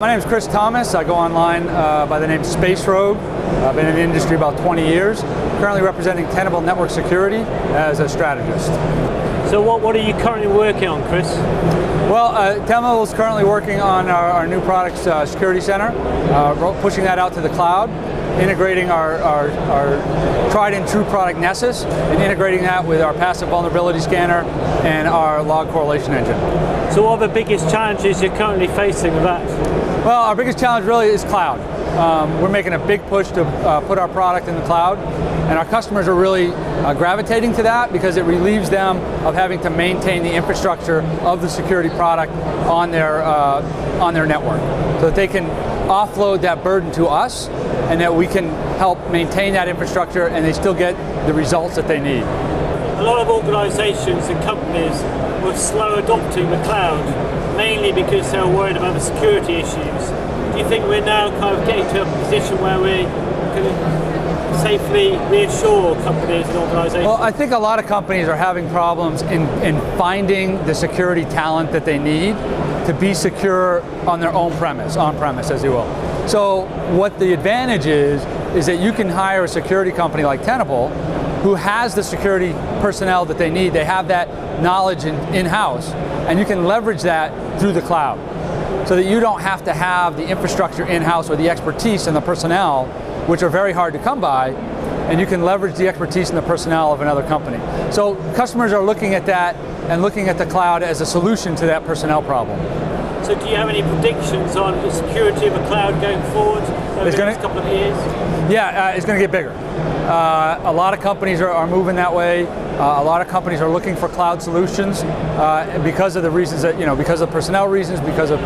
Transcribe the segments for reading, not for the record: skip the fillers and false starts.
My name is Cris. I go online by the name Space Rogue. I've been in the industry about 20 years. Currently representing Tenable network security as a strategist. So what are you currently working on, Cris? Well, Tenable is currently working on our new product, Security Center, pushing that out to the cloud, integrating our tried and true product Nessus, and integrating that with our passive vulnerability scanner and our log correlation engine. So what are the biggest challenges you're currently facing with that? Well, our biggest challenge really is cloud. We're making a big push to put our product in the cloud, and our customers are really gravitating to that because it relieves them of having to maintain the infrastructure of the security product on their network, so that they can offload that burden to us, and that we can help maintain that infrastructure, and they still get the results that they need. A lot of organisations and companies were slow adopting the cloud, mainly because they were worried about the security issues. Do you think we're now kind of getting to a position where we can safely reassure companies and organisations? Well, I think a lot of companies are having problems in finding the security talent that they need to be secure on their own premise, on-premise, as you will. So what the advantage is that you can hire a security company like Tenable who has the security personnel that they need. They have that knowledge in-house, and you can leverage that through the cloud, so that you don't have to have the infrastructure in-house or the expertise and the personnel, which are very hard to come by, and you can leverage the expertise and the personnel of another company. So customers are looking at that and looking at the cloud as a solution to that personnel problem. So do you have any predictions on the security of the cloud going forward over the next couple of years? Yeah, it's going to get bigger. A lot of companies are moving that way. A lot of companies are looking for cloud solutions because of the reasons that, because of personnel reasons, because of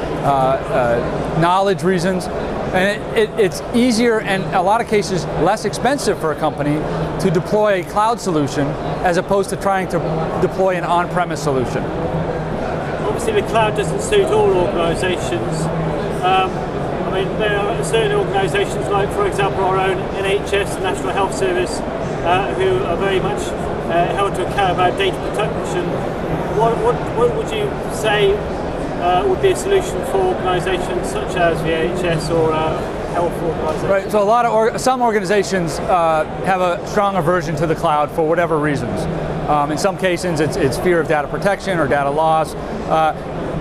knowledge reasons. And it's easier and a lot of cases less expensive for a company to deploy a cloud solution as opposed to trying to deploy an on-premise solution. Obviously the cloud doesn't suit all organisations. There are certain organisations like, for example, our own NHS, the National Health Service, who are very much held to account about data protection. What would you say would be a solution for organisations such as the NHS or health organisations? Right. So some organisations have a strong aversion to the cloud for whatever reasons. In some cases, it's fear of data protection or data loss.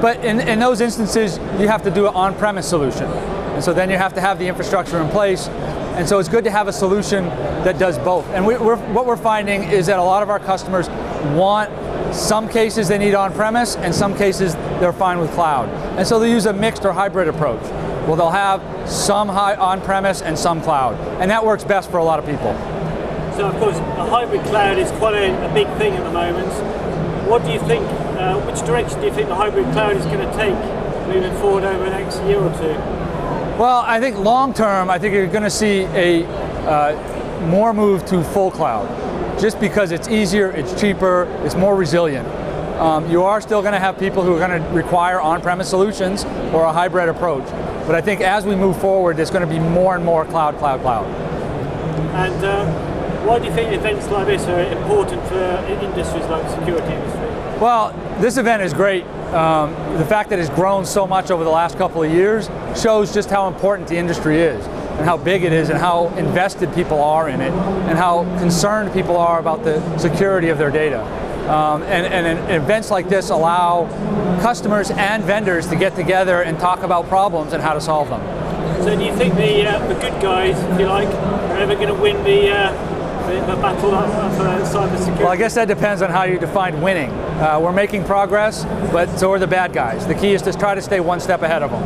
But in those instances, you have to do an on-premise solution. And so then you have to have the infrastructure in place. And so it's good to have a solution that does both. And what we're finding is that a lot of our customers want, some cases they need on-premise, and some cases they're fine with cloud. And so they use a mixed or hybrid approach. Well, they'll have some on-premise and some cloud. And that works best for a lot of people. So of course, a hybrid cloud is quite a big thing at the moment. What do you think, which direction do you think the hybrid cloud is going to take moving forward over the next year or two? Well, I think long term, I think you're going to see a more move to full cloud, just because it's easier, it's cheaper, it's more resilient. You are still going to have people who are going to require on-premise solutions or a hybrid approach, but I think as we move forward, there's going to be more and more cloud. And why do you think events like this are important for industries like the security industry? Well, this event is great. The fact that it's grown so much over the last couple of years shows just how important the industry is, and how big it is, and how invested people are in it, and how concerned people are about the security of their data. And events like this allow customers and vendors to get together and talk about problems and how to solve them. So do you think the good guys, if you like, are ever going to win the battle of cyber security? Well, I guess that depends on how you define winning. We're making progress, but so are the bad guys. The key is to try to stay one step ahead of them.